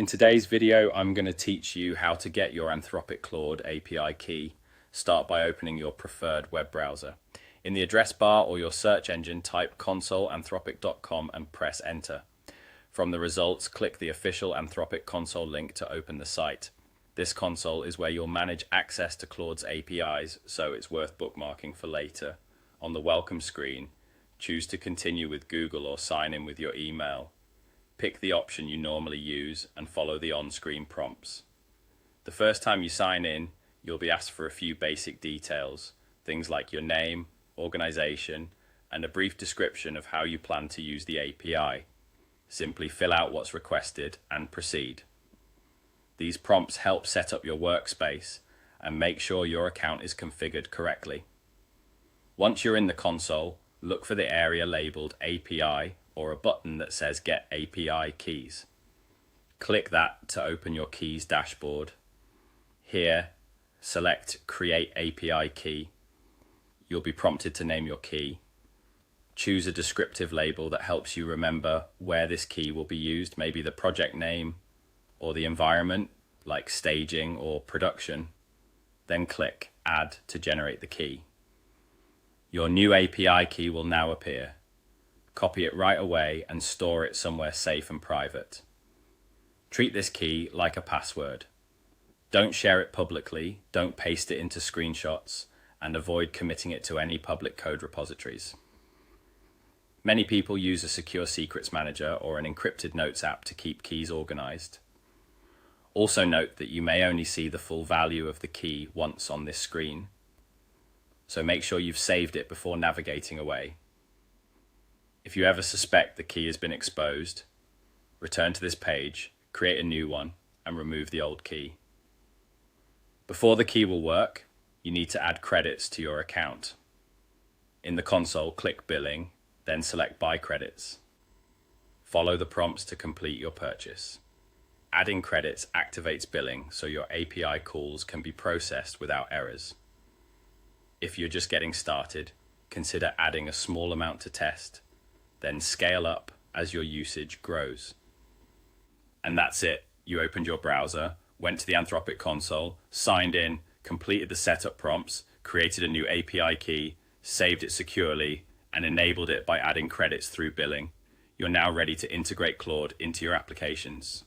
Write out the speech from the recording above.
In today's video, I'm going to teach you how to get your Anthropic Claude API key. Start by opening your preferred web browser. In the address bar or your search engine, type console.anthropic.com and press enter. From the results, click the official Anthropic console link to open the site. This console is where you'll manage access to Claude's APIs, so it's worth bookmarking for later. On the welcome screen, choose to continue with Google or sign in with your email. Pick the option you normally use and follow the on-screen prompts. The first time you sign in, you'll be asked for a few basic details, things like your name, organization, and a brief description of how you plan to use the API. Simply fill out what's requested and proceed. These prompts help set up your workspace and make sure your account is configured correctly. Once you're in the console, look for the area labeled API or a button that says Get API Keys. Click that to open your keys dashboard. Here, select Create API Key. You'll be prompted to name your key. Choose a descriptive label that helps you remember where this key will be used, maybe the project name or the environment, like staging or production. Then click Add to generate the key. Your new API key will now appear. Copy it right away and store it somewhere safe and private. Treat this key like a password. Don't share it publicly, don't paste it into screenshots, and avoid committing it to any public code repositories. Many people use a secure secrets manager or an encrypted notes app to keep keys organized. Also note that you may only see the full value of the key once on this screen, so make sure you've saved it before navigating away. If you ever suspect the key has been exposed, return to this page, create a new one, and remove the old key. Before the key will work, you need to add credits to your account. In the console, click Billing, then select Buy Credits. Follow the prompts to complete your purchase. Adding credits activates billing so your API calls can be processed without errors. If you're just getting started, consider adding a small amount to test, then scale up as your usage grows. And that's it. You opened your browser, went to the Anthropic console, signed in, completed the setup prompts, created a new API key, saved it securely, and enabled it by adding credits through billing. You're now ready to integrate Claude into your applications.